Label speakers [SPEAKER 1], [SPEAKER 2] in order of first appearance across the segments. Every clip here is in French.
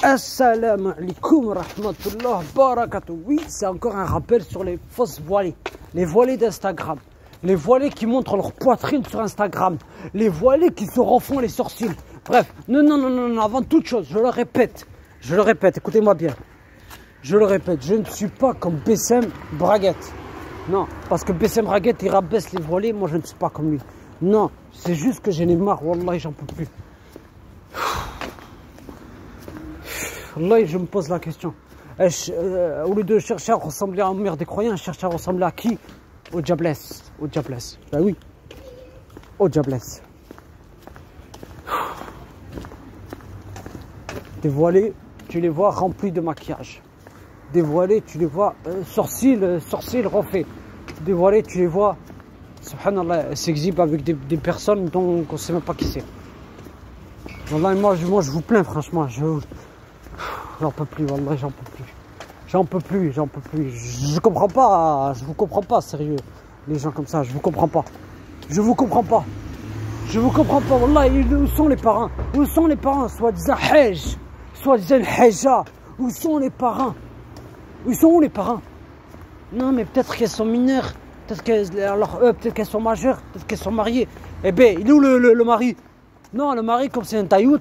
[SPEAKER 1] Assalamu alaikum rahmatullah barakatuh. Oui, c'est encore un rappel sur les fausses voilées. Les voilées d'Instagram. Les voilées qui montrent leur poitrine sur Instagram. Les voilées qui se refont les sourcils. Bref, non, avant toute chose, je le répète, écoutez-moi bien. Je le répète, je ne suis pas comme Bessem Braguette. Non, parce que Bessem Braguette, il rabaisse les voilées, moi je ne suis pas comme lui. Non, c'est juste que j'en ai marre, wallahi, j'en peux plus. Wallahi, je me pose la question. Au lieu de chercher à ressembler à un mère des croyants, je cherche à ressembler à qui? Au diablesse. Au diablesse. Ben oui. Au diablesse. Des voilées, tu les vois remplis de maquillage. Des voilées, tu les vois sourcils refaits. Des voilées, tu les vois, subhanallah, s'exhibent avec des personnes dont on ne sait même pas qui c'est. Wallahi, moi je vous plains franchement. J'en peux plus, wallah, j'en peux plus. J'en peux plus. Je comprends pas, je vous comprends pas, sérieux. Les gens comme ça, je vous comprends pas. Je vous comprends pas, wallah. Où sont les parents? Où sont les parents? Soi-disant Hajj, soi-disant Hajja. Où sont les parents? Où les parents? Non, mais peut-être qu'elles sont mineures. Peut-être qu'elles sont majeures. Peut-être qu'elles sont mariées. Eh ben, il est où le mari? Non, le mari, comme c'est un taillout,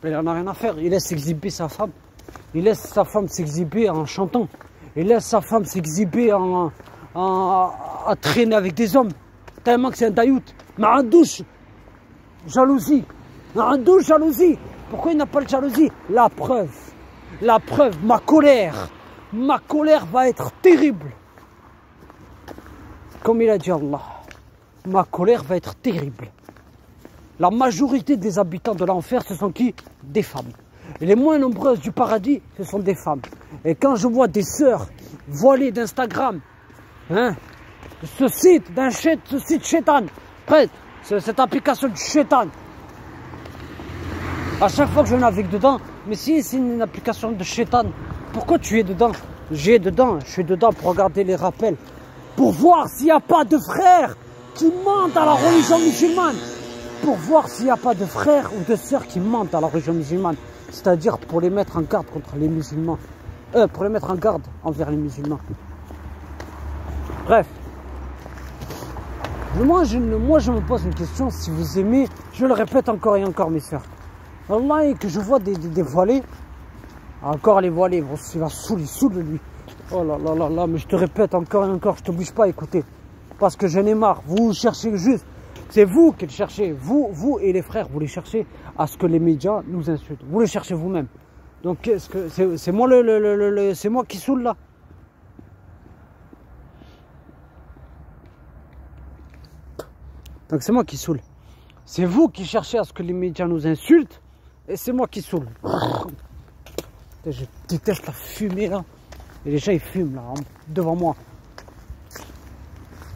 [SPEAKER 1] il n'en a rien à faire. Il laisse exhiber sa femme. Il laisse sa femme s'exhiber en chantant. Il laisse sa femme s'exhiber à traîner avec des hommes. Tellement que c'est un taillout. Mais en douche, jalousie. Pourquoi il n'a pas de jalousie? La preuve, ma colère va être terrible. Comme il a dit Allah, ma colère va être terrible. La majorité des habitants de l'enfer, ce sont qui? Des femmes. Et les moins nombreuses du paradis, ce sont des femmes. Et quand je vois des sœurs voilées d'Instagram, ce site shaitan, cette application du shaitan, à chaque fois que je navigue dedans, mais si c'est une application de shaitan, pourquoi tu es dedans? Je suis dedans pour regarder les rappels, pour voir s'il n'y a pas de frères qui mentent à la religion musulmane. Pour voir s'il n'y a pas de frères ou de sœurs qui mentent à la religion musulmane. C'est-à-dire pour les mettre en garde contre les musulmans. Pour les mettre en garde envers les musulmans. Bref. Moi, je me pose une question. Si vous aimez, je le répète encore et encore, mes sœurs. Wallahi, que je vois des voilés. Encore les voilés, il va saoule lui. Oh là, mais je te répète encore et encore, je t'oblige pas à écouter. Parce que j'en ai marre. Vous cherchez juste. C'est vous qui le cherchez, vous et les frères, vous les cherchez à ce que les médias nous insultent. Vous le cherchez vous-même. Donc c'est moi c'est moi qui saoule là. Donc c'est moi qui saoule. C'est vous qui cherchez à ce que les médias nous insultent et c'est moi qui saoule. Je déteste la fumée là. Et les gens ils fument là devant moi.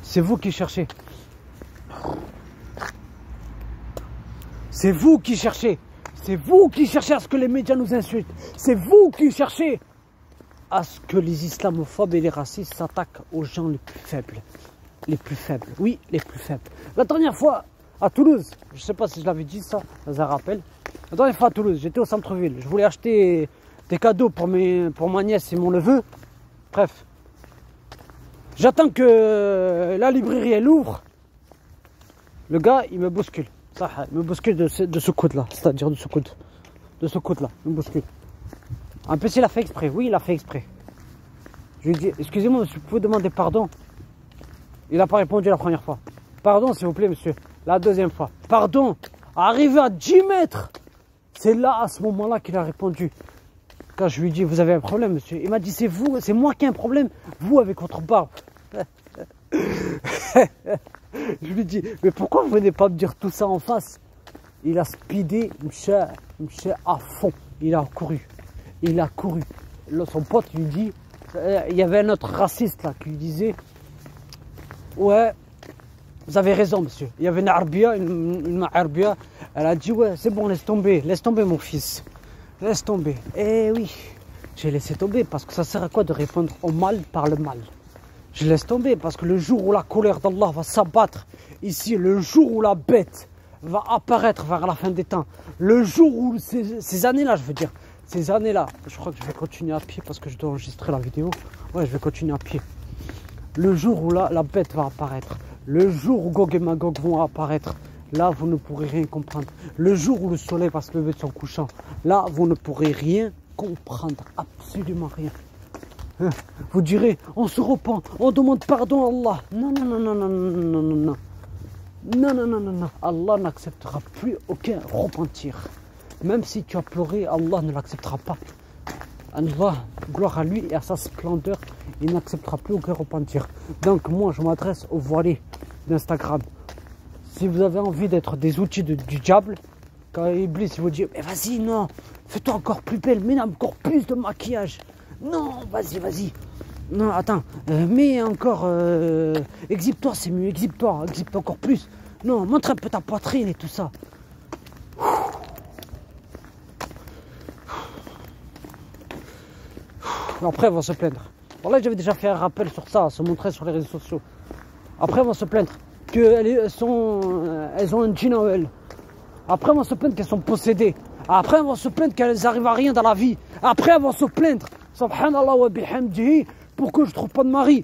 [SPEAKER 1] C'est vous qui cherchez. C'est vous qui cherchez à ce que les médias nous insultent. C'est vous qui cherchez à ce que les islamophobes et les racistes s'attaquent aux gens les plus faibles. Oui, les plus faibles. La dernière fois, à Toulouse, je ne sais pas si je l'avais dit ça, dans un rappel. La dernière fois à Toulouse, j'étais au centre-ville. Je voulais acheter des cadeaux pour ma nièce et mon neveu. Bref. J'attends que la librairie elle ouvre. Le gars, il me bouscule. Ça, il me bouscule de ce coude-là. C'est-à-dire de ce coude-là. Il me bouscule. En plus, il a fait exprès. Oui, il a fait exprès. Je lui ai dit, excusez-moi, monsieur, vous pouvez demander pardon? Il n'a pas répondu la première fois. Pardon, s'il vous plaît, monsieur. La deuxième fois. Pardon. Arrivé à 10 mètres. C'est là, à ce moment-là, qu'il a répondu. Quand je lui ai dit, vous avez un problème, monsieur? Il m'a dit, c'est moi qui ai un problème. Vous, avec votre barbe. Je lui dis, mais pourquoi vous venez pas me dire tout ça en face? Il a speedé, monsieur, à fond. Il a couru. Son pote lui dit, il y avait un autre raciste là qui lui disait, ouais, vous avez raison, monsieur. Il y avait une arbia, elle a dit, ouais, c'est bon, laisse tomber mon fils. Laisse tomber. Eh oui, j'ai laissé tomber parce que ça sert à quoi de répondre au mal par le mal? Je laisse tomber parce que le jour où la colère d'Allah va s'abattre ici, le jour où la bête va apparaître vers la fin des temps, le jour où ces années-là, je veux dire, ces années-là, je crois que je vais continuer à pied parce que je dois enregistrer la vidéo. Ouais, je vais continuer à pied. Le jour où la bête va apparaître, le jour où Gog et Magog vont apparaître, là, vous ne pourrez rien comprendre. Le jour où le soleil va se lever de son couchant, là, vous ne pourrez rien comprendre, absolument rien. Vous direz, on se repent, on demande pardon à Allah. Non, non, non, non, non, non, non, non, non. Non, non, non, non, non. Allah n'acceptera plus aucun repentir. Même si tu as pleuré, Allah ne l'acceptera pas. Allah, gloire à lui et à sa splendeur, il n'acceptera plus aucun repentir. Donc moi, je m'adresse aux voilés d'Instagram. Si vous avez envie d'être des outils du diable, quand Iblis vous dit, mais vas-y, non, fais-toi encore plus belle, mets encore plus de maquillage. Non, vas-y, vas-y. Non, attends, mets encore, exhibe-toi, c'est mieux, exhibe-toi encore plus. Non, montre un peu ta poitrine et tout ça. Après, ils vont se plaindre. Voilà, j'avais déjà fait un rappel sur ça, se montrer sur les réseaux sociaux. Après, ils vont se plaindre qu'elles ont un djinn en elles. Après, elles vont se plaindre qu'elles sont possédées. Après, elles vont se plaindre qu'elles n'arrivent à rien dans la vie. Après, elles vont se plaindre, subhanallah wa bihamdihi, pourquoi je ne trouve pas de mari.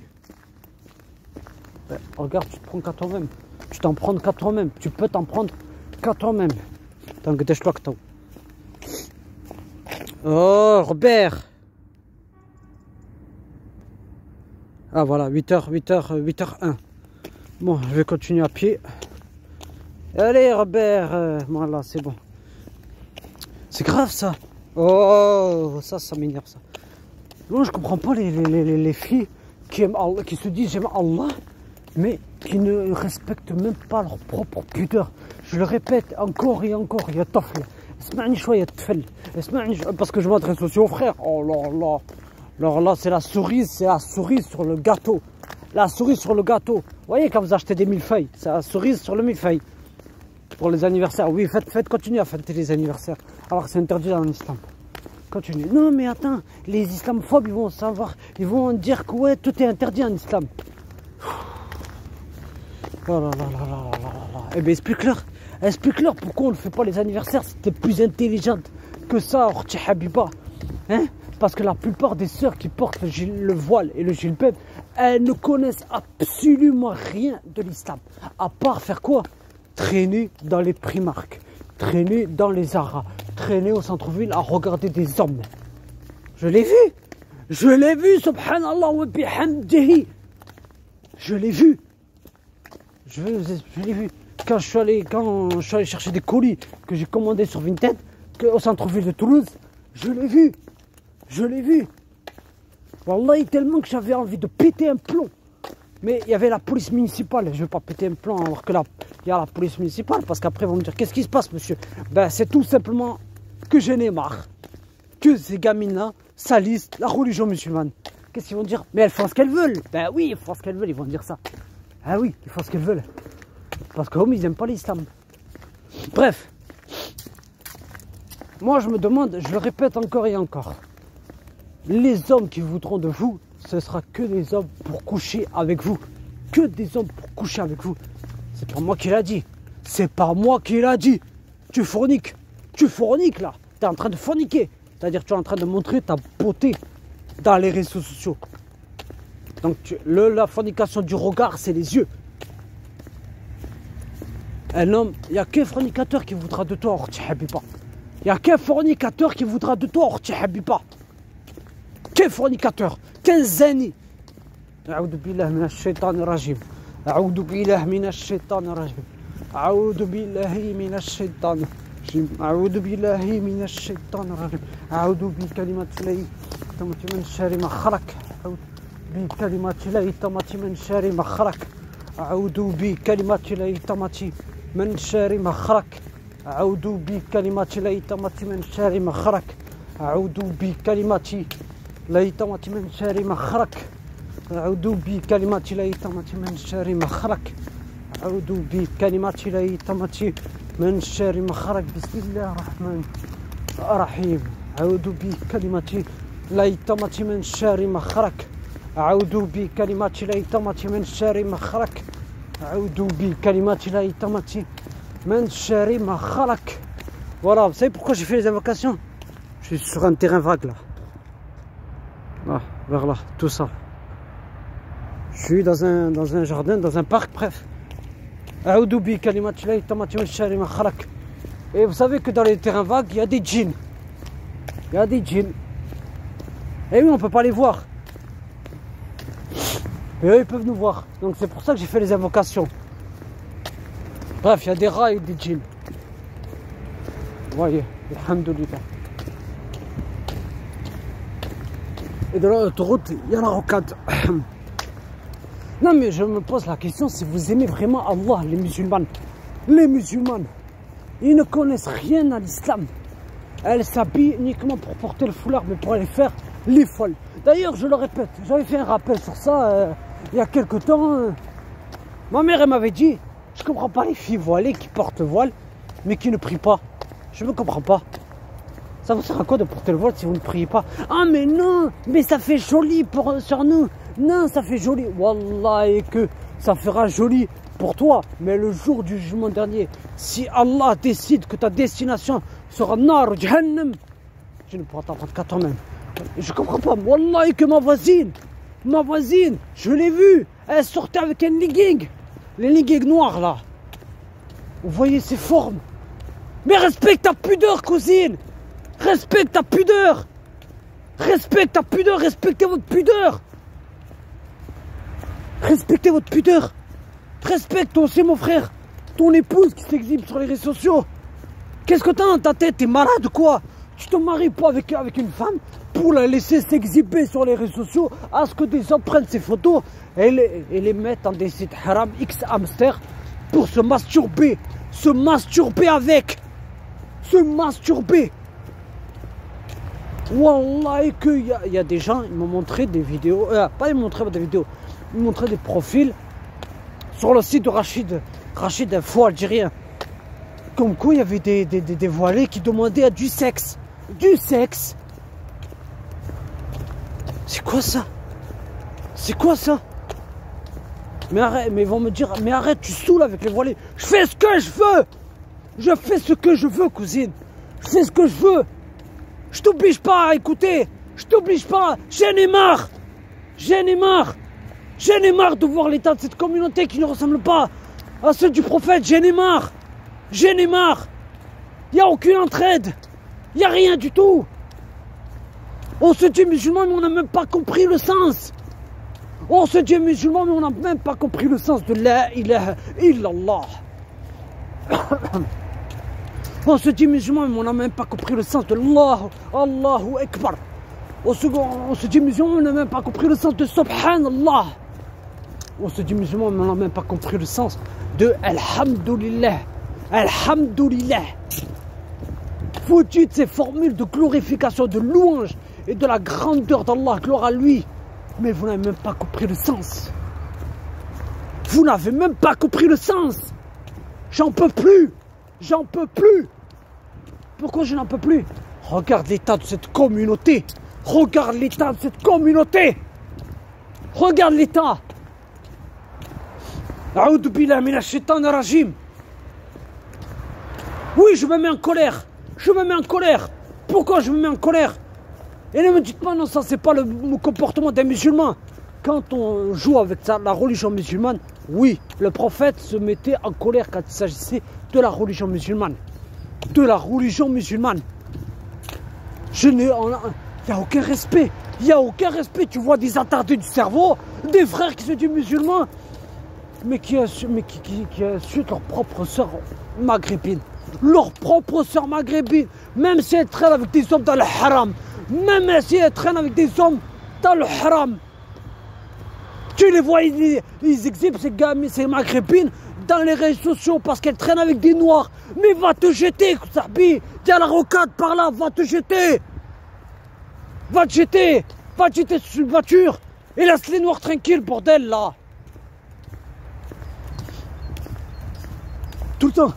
[SPEAKER 1] Regarde, tu te prends qu'à toi-même. Tu t'en prends qu'à toi-même. Tu peux t'en prendre qu'à toi-même. Tant que t'es toi que toi. Oh, Robert. Ah voilà, 8h01. Bon, je vais continuer à pied. Allez, Robert. Voilà, c'est bon. C'est grave, ça. Oh, ça m'énerve, ça. Moi, je comprends pas les filles qui aiment Allah, qui se disent j'aime Allah, mais qui ne respectent même pas leur propre pudeur. Je le répète encore et encore, il y a tafl. Parce que je m'adresse aussi aux frères. Oh là là. Alors là, c'est la cerise sur le gâteau. La cerise sur le gâteau. Vous voyez, quand vous achetez des millefeuilles, c'est la cerise sur le millefeuille. Pour les anniversaires, oui, continuez à fêter les anniversaires. Alors que c'est interdit dans l'islam. Continue. Non, mais attends, les islamophobes, ils vont savoir, ils vont dire que ouais, tout est interdit en islam. Oh là là là là là là. Eh bien, explique-leur pourquoi on ne fait pas les anniversaires. C'était plus intelligent que ça, Orti Habiba. Hein? Parce que la plupart des sœurs qui portent le voile et le jilbab, elles ne connaissent absolument rien de l'islam. À part faire quoi? Traîner dans les Primark, traîner dans les Zara, traîner au centre-ville à regarder des hommes. Je l'ai vu, subhanallah wa bihamdihi. Je l'ai vu. Je l'ai vu. Quand je suis allé chercher des colis que j'ai commandés sur Vinted, au centre-ville de Toulouse, je l'ai vu. Wallahi, tellement que j'avais envie de péter un plomb. Mais il y avait la police municipale. Je ne vais pas péter un plomb alors que il y a la police municipale. Parce qu'après, ils vont me dire, qu'est-ce qui se passe, monsieur? Ben, c'est tout simplement que j'en ai marre. Que ces gamines-là salissent la religion musulmane. Qu'est-ce qu'ils vont dire? Mais elles font ce qu'elles veulent. Ben oui, elles font ce qu'elles veulent, ils vont dire ça. Ah oui, ils font ce qu'elles veulent. Parce qu'eux, ils n'aiment pas l'islam. Bref. Moi, je me demande, je le répète encore et encore. Les hommes qui voudront de vous, ce sera que des hommes pour coucher avec vous. Que des hommes pour coucher avec vous. C'est pas moi qui l'a dit. C'est pas moi qui l'a dit. Tu forniques. Tu forniques là. Tu es en train de forniquer. C'est-à-dire tu es en train de montrer ta beauté dans les réseaux sociaux. Donc la fornication du regard, c'est les yeux. Un homme, il n'y a qu'un fornicateur qui voudra de toi, Orti Habiba. Il n'y a qu'un fornicateur qui voudra de toi, Orti Habiba. Qu'un fornicateur, qu'un zani. A'oudou billah minash shaitanir rajim. A'oudou billah minash shaitanir rajim. A'oudou billahi minash shaitanir rajim. A'oudou billahi minash shaitanir rajim. A'oudou bi kalimati llahi tamati min sharri ma khalaq. Bi kalimati llahi tamati min sharri ma khalaq. A'oudou bi kalimati llahi tamati min sharri ma khalaq. A'oudou bi kalimati llahi tamati min sharri ma khalaq. A'oudou bi kalimati لا يتمت من شر ما خلق أعوذ بكلمات لا يتمت من شر ما خلق أعوذ بكلمات لا يتمت من شر ما خلق بسم الله الرحمن الرحيم أعوذ بكلمات لا يتمت من شر ما خلق أعوذ بكلمات لا يتمت من شر ما خلق أعوذ بكلمات لا يتمت من شر ما خلق. Voilà, vous savez pourquoi j'ai fait les invocations? Je suis sur un terrain vague là. Là, vers là, tout ça. Je suis dans un jardin, dans un parc, bref. Et vous savez que dans les terrains vagues, il y a des djinns. Il y a des djinns. Et oui, on ne peut pas les voir. Et eux, ils peuvent nous voir. Donc c'est pour ça que j'ai fait les invocations. Bref, il y a des rats et des djinns. Vous voyez, alhamdoulilah. Et de l'autoroute, il y a la rocade. Non mais je me pose la question, si vous aimez vraiment Allah, les musulmanes, ils ne connaissent rien à l'islam. Elles s'habillent uniquement pour porter le foulard, mais pour aller faire les folles. D'ailleurs, je le répète, j'avais fait un rappel sur ça il y a quelque temps. Ma mère, elle m'avait dit, je comprends pas les filles voilées qui portent le voile, mais qui ne prient pas. Je ne comprends pas. Ça vous sert à quoi de porter le voile si vous ne priez pas? Ah mais non, mais ça fait joli sur nous. Non, ça fait joli. Wallah, et que ça fera joli pour toi. Mais le jour du jugement dernier, si Allah décide que ta destination sera Nar ou Jahannam, tu ne pourras t'en prendre qu'à toi-même. Je comprends pas. Wallah, et que ma voisine, je l'ai vue. Elle sortait avec un legging. Les leggings noirs là. Vous voyez ses formes. Mais respecte ta pudeur, cousine. Respecte ta pudeur. Respecte ta pudeur. Respectez votre pudeur. Respectez votre pudeur. Respecte aussi mon frère. Ton épouse qui s'exhibe sur les réseaux sociaux. Qu'est-ce que t'as dans ta tête? T'es malade ou quoi? Tu te maries pas avec une femme pour la laisser s'exhiber sur les réseaux sociaux à ce que des hommes prennent ses photos et les mettent dans des sites haram X hamster pour se masturber. Se masturber avec. Se masturber. Wallah, qu'il y a des gens, ils m'ont montré des vidéos, pas ils m'ont montré des vidéos, ils m'ont montré des profils sur le site de Rachid, un faux algérien. Comme quoi il y avait des voilés qui demandaient du sexe. Du sexe. C'est quoi ça? C'est quoi ça? Mais arrête, mais ils vont me dire, mais arrête, tu saoules avec les voilés. Je fais ce que je veux. Je fais ce que je veux, cousine. Je fais ce que je veux. Je t'oblige pas à écouter. Je t'oblige pas. J'en ai marre. J'en ai marre. J'en ai marre de voir l'état de cette communauté qui ne ressemble pas à ceux du prophète. J'en ai marre. J'en ai marre. Il n'y a aucune entraide. Il n'y a rien du tout. On se dit musulman, mais on n'a même pas compris le sens. On se dit musulman, mais on n'a même pas compris le sens de la ilaha illallah. On se dit musulman, mais on n'a même pas compris le sens de Allahu Akbar. On se dit musulman, mais on n'a même pas compris le sens de Subhanallah. On se dit musulman, mais on n'a même pas compris le sens de Alhamdulillah. Alhamdulillah. Vous dites ces formules de glorification, de louange et de la grandeur d'Allah, gloire à lui. Mais vous n'avez même pas compris le sens. Vous n'avez même pas compris le sens. J'en peux plus. J'en peux plus. Pourquoi je n'en peux plus? Regarde l'état de cette communauté. Regarde l'état de cette communauté. Regarde l'état. A'oudou billah minash shaitanir rajim. Oui, je me mets en colère. Je me mets en colère. Pourquoi je me mets en colère? Et ne me dites pas, non, ça c'est pas le comportement d'un musulman. Quand on joue avec ça, la religion musulmane, oui, le prophète se mettait en colère quand il s'agissait de la religion musulmane. De la religion musulmane. Il n'y a aucun respect. Il n'y a aucun respect. Tu vois des attardés du cerveau, des frères qui se disent musulmans, mais qui insultent leur propre sœur maghrébine. Leur propre sœur maghrébine. Même si elles traînent avec des hommes dans le haram. Même si elles traînent avec des hommes dans le haram. Tu les vois, ils exhibent ces maghrébines dans les réseaux sociaux parce qu'elles traînent avec des noirs. Mais va te jeter, Sarbi. Il y a la rocade par là, va te jeter. Va te jeter. Va te jeter sur une voiture. Et laisse les noirs tranquilles, bordel, là. Tout le temps.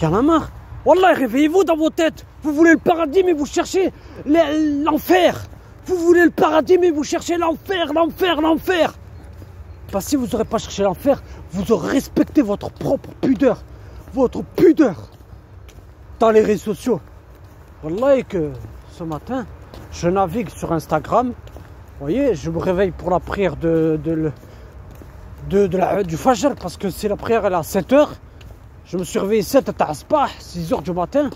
[SPEAKER 1] Il y en a marre. Wallah, réveillez-vous dans vos têtes. Vous voulez le paradis, mais vous cherchez l'enfer. Vous voulez le paradis, mais vous cherchez l'enfer. Parce que si vous n'aurez pas cherché l'enfer, vous aurez respecté votre propre pudeur. Votre pudeur. Dans les réseaux sociaux. Wallah que ce matin, je navigue sur Instagram. Vous voyez, je me réveille pour la prière du Fajr parce que c'est la prière elle est à 7h. Je me suis réveillé 6h du matin.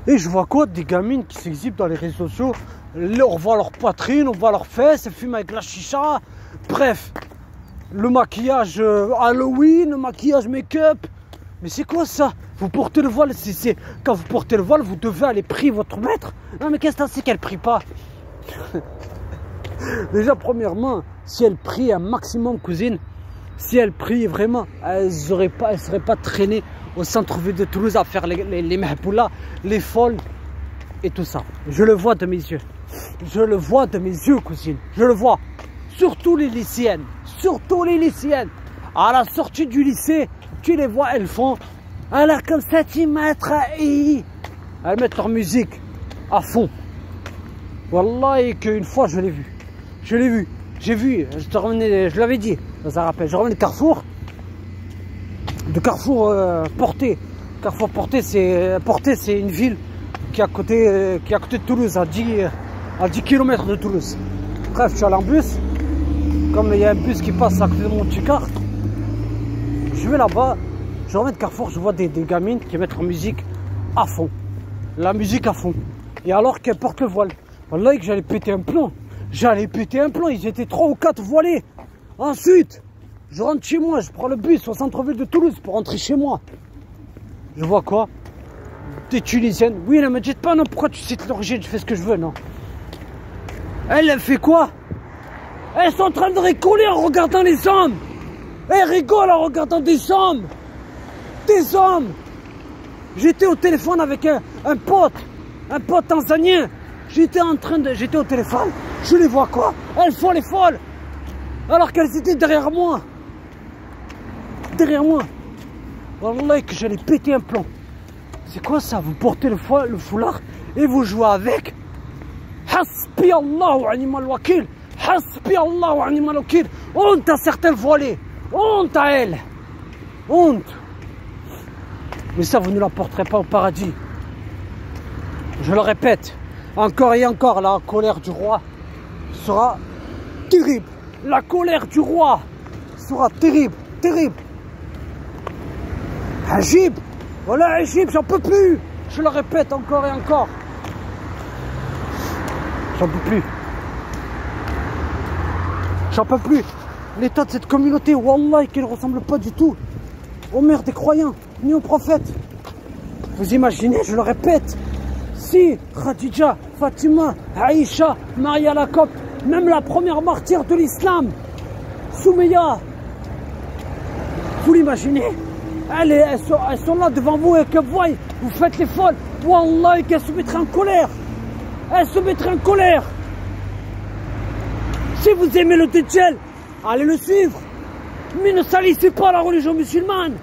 [SPEAKER 1] Et je vois quoi? Des gamines qui s'exhibent dans les réseaux sociaux. On voit leur poitrine, on voit leurs fesses, elles fument avec la chicha. Bref, le maquillage Halloween, le maquillage make-up. Mais c'est quoi ça? Vous portez le voile, quand vous portez le voile, vous devez aller prier votre maître. Non mais qu'est-ce que c'est qu'elle prie pas? Déjà, premièrement, si elle prie un maximum, cousine, si elle prie vraiment, elle ne serait pas traînée au centre-ville de Toulouse à faire les mahboulas, les folles et tout ça. Je le vois de mes yeux. Je le vois de mes yeux, cousine. Je le vois. Surtout les lycéennes. Surtout les lycéennes. À la sortie du lycée, tu les vois, elles font. Elle a comme 7 mètres. Elles mettent leur musique à fond. Wallah, qu'une fois, je l'ai vu. Je l'ai vu. J'ai vu. Je l'avais dit. Ça rappelle. Je revenais de Carrefour. De Carrefour Porté. Carrefour Porté, c'est une ville qui est à côté de Toulouse, à 10 km de Toulouse. Bref, je suis allé en bus. Comme il y a un bus qui passe à côté de mon petit car, je vais là-bas. Je reviens de Carrefour, je vois des gamines qui mettent leur musique à fond. La musique à fond. Et alors qu'elles portent le voile. Voilà que j'allais péter un plomb. J'allais péter un plomb. Ils étaient 3 ou 4 voilés. Ensuite, je rentre chez moi. Je prends le bus au centre-ville de Toulouse pour rentrer chez moi. Je vois quoi? Des Tunisiennes. Oui, ne me dites pas non. Pourquoi tu cites l'origine? Je fais ce que je veux, non. Elle fait quoi? Elles sont en train de rigoler en regardant les hommes. Elles rigolent en regardant des hommes. Des hommes. J'étais au téléphone avec un pote tanzanien. J'étais au téléphone. Je les vois quoi? Elles font les folles. Alors qu'elles étaient derrière moi. Derrière moi. Wallah que j'allais péter un plomb. C'est quoi ça? Vous portez le foulard et vous jouez avec. Hasbi Allah wa ni'mal wakil. Hasbi Allah wa ni'mal wakil. Honte à certains voilés. Honte à elles. Honte. Mais ça, vous ne l'emporterez pas au paradis. Je le répète, encore et encore, la colère du roi sera terrible. La colère du roi sera terrible, terrible. Agib, voilà Agib, j'en peux plus. Je le répète encore et encore. J'en peux plus. J'en peux plus. L'état de cette communauté, wallah, qui ne ressemble pas du tout aux mères des croyants, ni aux prophètes. Vous imaginez, je le répète, si Khadija, Fatima, Aïcha, Maria la Copte, même la première martyre de l'islam, Soumeya, vous l'imaginez? Elles sont là devant vous et que vous faites les folles. Wallah, qu'elles se mettraient en colère. Elles se mettraient en colère. Si vous aimez le Dajjal, allez le suivre. Mais ne salissez pas la religion musulmane.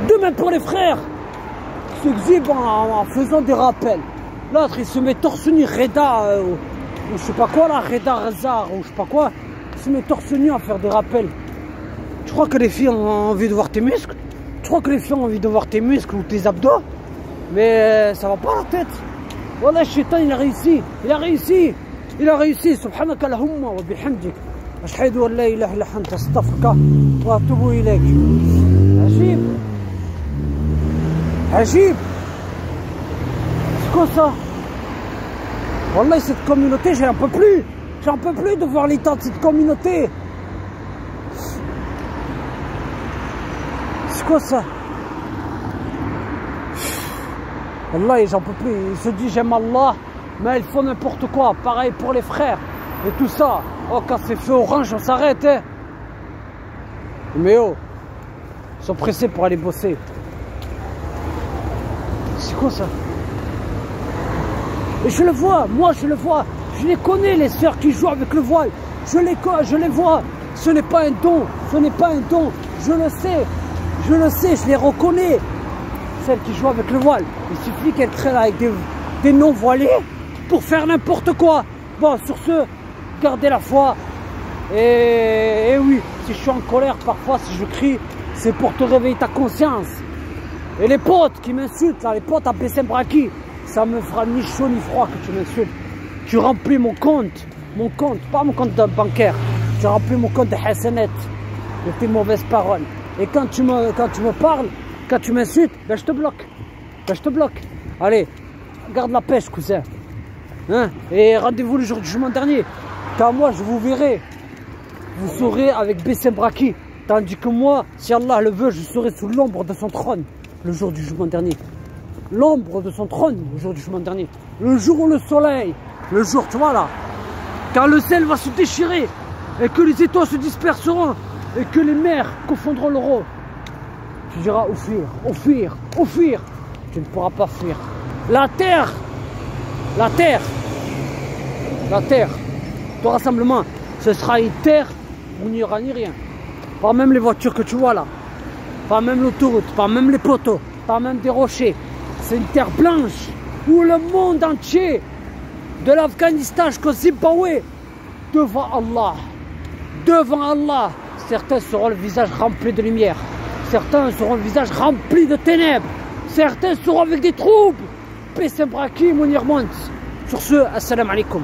[SPEAKER 1] De même pour les frères qui s'exhibent en faisant des rappels. L'autre il se met torse nu, Reda, ou je sais pas quoi là, Reda Razar, ou je sais pas quoi. Il se met torse nu à faire des rappels. Tu crois que les filles ont envie de voir tes muscles? Tu crois que les filles ont envie de voir tes muscles ou tes abdos? Mais ça va pas la tête. Voilà, Shaitan il a réussi. Il a réussi. Il a réussi. Subhanaka Allahumma wa bihamdik. Ashhadu an la ilaha illa anta astaghfiruka wa atubu ilayk. Ajib. Ajib. C'est quoi ça? Wallah, cette communauté, j'en peux plus. J'en peux plus de voir l'état de cette communauté. C'est quoi ça? Wallah, j'en peux plus. Il se dit j'aime Allah, mais ils font n'importe quoi. Pareil pour les frères et tout ça. Oh, quand c'est feu orange, on s'arrête, hein. Mais oh, ils sont pressés pour aller bosser. C'est quoi ça? Et je le vois, moi je le vois. Je les connais, les sœurs qui jouent avec le voile. Je les vois. Ce n'est pas un don. Ce n'est pas un don. Je le sais. Je le sais, je les reconnais. Celles qui jouent avec le voile. Il suffit qu'elles traînent avec des non-voilés pour faire n'importe quoi. Bon, sur ce, gardez la foi. Et oui, si je suis en colère, parfois, si je crie, c'est pour te réveiller ta conscience. Et les potes qui m'insultent, là, les potes à Bessim Braki, ça me fera ni chaud ni froid que tu m'insultes. Tu remplis mon compte, pas mon compte bancaire. Tu remplis mon compte de Hassanet, de tes mauvaises paroles. Et quand tu me parles, quand tu m'insultes, ben je te bloque. Allez, garde la pêche, cousin. Hein? Et rendez-vous le jour du jugement dernier. Car moi, je vous verrai. Vous serez avec Bessim Braki. Tandis que moi, si Allah le veut, je serai sous l'ombre de son trône le jour du jugement dernier. L'ombre de son trône le jour du jugement dernier. Le jour où le soleil, le jour, tu vois là, quand le ciel va se déchirer et que les étoiles se disperseront et que les mers confondront l'eau, tu diras au fuir. Tu ne pourras pas fuir. La terre, ton rassemblement, ce sera une terre où il n'y aura ni rien. Pas même les voitures que tu vois là. Pas même l'autoroute, pas même les poteaux, pas même des rochers. C'est une terre blanche où le monde entier, de l'Afghanistan jusqu'au Zimbabwe, devant Allah, certains seront le visage rempli de lumière. Certains seront le visage rempli de ténèbres. Certains seront avec des troubles. Bessim Braki, Mounir Mont. Sur ce, assalamu alaikum.